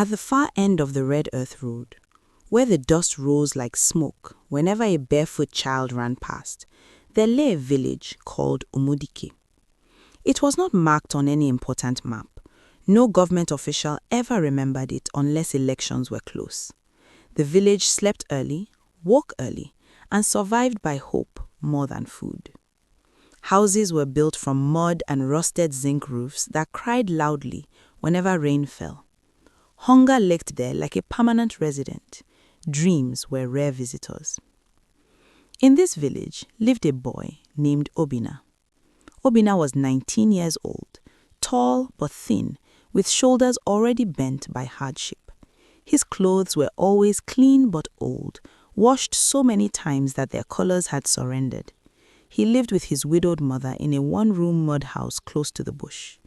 At the far end of the Red Earth Road, where the dust rose like smoke whenever a barefoot child ran past, there lay a village called Umudike. It was not marked on any important map. No government official ever remembered it unless elections were close. The village slept early, woke early, and survived by hope more than food. Houses were built from mud and rusted zinc roofs that cried loudly whenever rain fell. Hunger lurked there like a permanent resident. Dreams were rare visitors. In this village lived a boy named Obinna. Obinna was 19 years old, tall but thin, with shoulders already bent by hardship. His clothes were always clean but old, washed so many times that their colors had surrendered. He lived with his widowed mother in a one-room mud house close to the bush.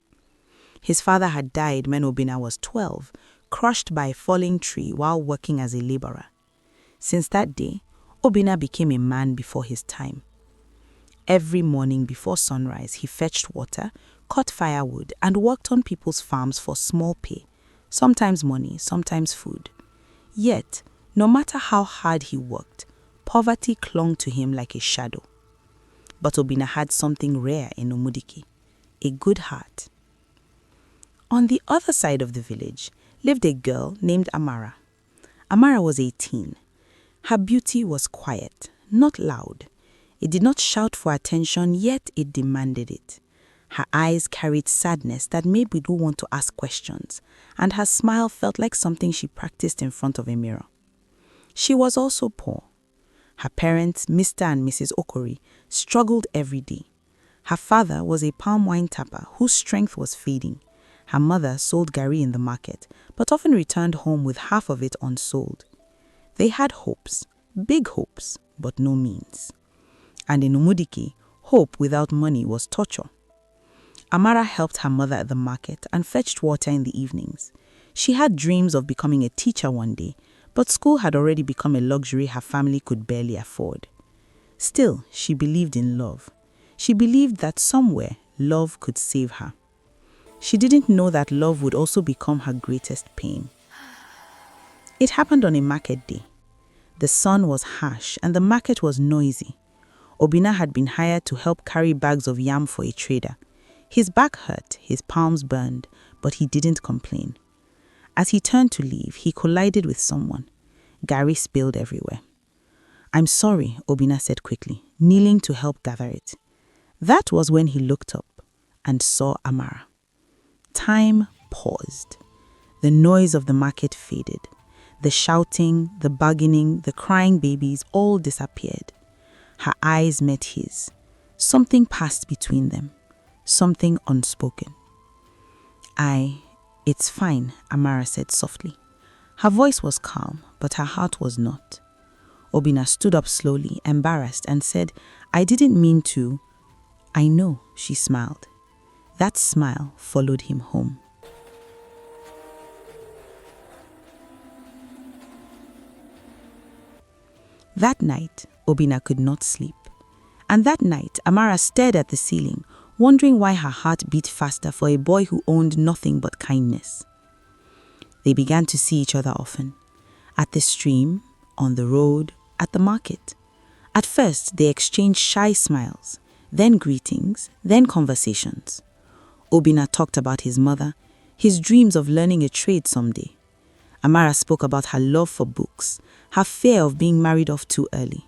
His father had died when Obinna was 12, crushed by a falling tree while working as a laborer. Since that day, Obinna became a man before his time. Every morning before sunrise, he fetched water, cut firewood, and worked on people's farms for small pay, sometimes money, sometimes food. Yet, no matter how hard he worked, poverty clung to him like a shadow. But Obinna had something rare in Umudike, a good heart. On the other side of the village lived a girl named Amara. Amara was 18. Her beauty was quiet, not loud. It did not shout for attention, yet it demanded it. Her eyes carried sadness that made Bidu want to ask questions, and her smile felt like something she practiced in front of a mirror. She was also poor. Her parents, Mr. and Mrs. Okori, struggled every day. Her father was a palm wine tapper whose strength was fading. Her mother sold gari in the market, but often returned home with half of it unsold. They had hopes, big hopes, but no means. And in Umudike, hope without money was torture. Amara helped her mother at the market and fetched water in the evenings. She had dreams of becoming a teacher one day, but school had already become a luxury her family could barely afford. Still, she believed in love. She believed that somewhere love could save her. She didn't know that love would also become her greatest pain. It happened on a market day. The sun was harsh and the market was noisy. Obinna had been hired to help carry bags of yam for a trader. His back hurt, his palms burned, but he didn't complain. As he turned to leave, he collided with someone. Gari spilled everywhere. "I'm sorry," Obinna said quickly, kneeling to help gather it. That was when he looked up and saw Amara. Time paused. The noise of the market faded. The shouting, the bargaining, the crying babies all disappeared. Her eyes met his. Something passed between them. Something unspoken. It's fine," Amara said softly. Her voice was calm, but her heart was not. Obinna stood up slowly, embarrassed, and said, "I didn't mean to." "I know," she smiled. That smile followed him home. That night, Obinna could not sleep. And that night, Amara stared at the ceiling, wondering why her heart beat faster for a boy who owned nothing but kindness. They began to see each other often. At the stream, on the road, at the market. At first, they exchanged shy smiles, then greetings, then conversations. Obinna talked about his mother, his dreams of learning a trade someday. Amara spoke about her love for books, her fear of being married off too early.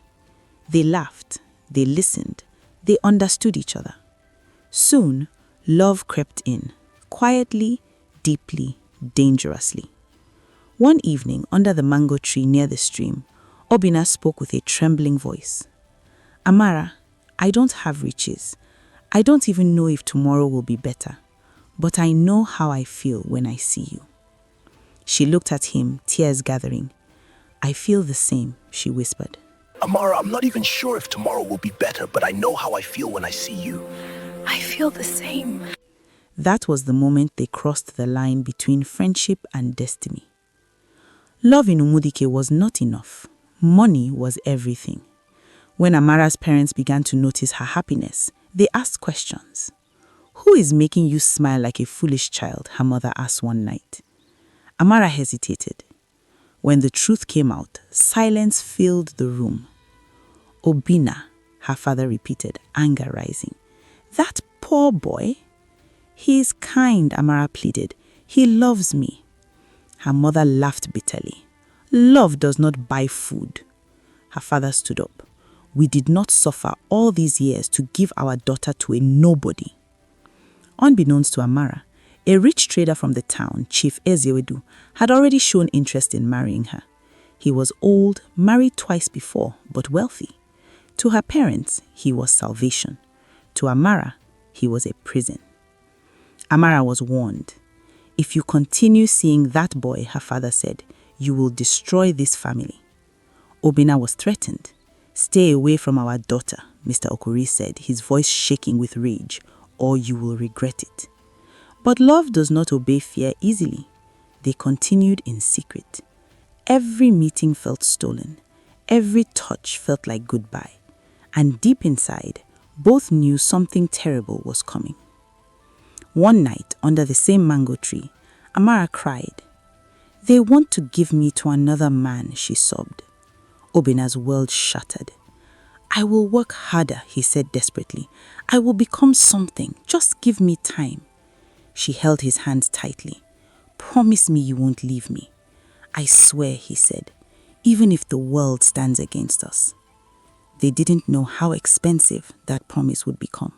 They laughed, they listened, they understood each other. Soon, love crept in, quietly, deeply, dangerously. One evening, under the mango tree near the stream, Obinna spoke with a trembling voice. "Amara, I don't have riches. I don't even know if tomorrow will be better. But I know how I feel when I see you." She looked at him, tears gathering. "I feel the same," she whispered. "Amara, I'm not even sure if tomorrow will be better, but I know how I feel when I see you." "I feel the same." That was the moment they crossed the line between friendship and destiny. Love in Umudike was not enough. Money was everything. When Amara's parents began to notice her happiness, they asked questions. "Who is making you smile like a foolish child?" her mother asked one night. Amara hesitated. When the truth came out, silence filled the room. Obinna, her father repeated, anger rising. That poor boy? He is kind, Amara pleaded. He loves me. Her mother laughed bitterly. Love does not buy food. Her father stood up. We did not suffer all these years to give our daughter to a nobody. Unbeknownst to Amara, a rich trader from the town, Chief Ezewedu, had already shown interest in marrying her. He was old, married twice before, but wealthy. To her parents, he was salvation. To Amara, he was a prison. Amara was warned. If you continue seeing that boy, her father said, you will destroy this family. Obinna was threatened. Stay away from our daughter, Mr. Okori said, his voice shaking with rage, or you will regret it. But love does not obey fear easily. They continued in secret. Every meeting felt stolen. Every touch felt like goodbye. And deep inside, both knew something terrible was coming. One night, under the same mango tree, Amara cried. They want to give me to another man, she sobbed. Obinna's world shattered. I will work harder, he said desperately. I will become something. Just give me time. She held his hands tightly. Promise me you won't leave me. I swear, he said, even if the world stands against us. They didn't know how expensive that promise would become.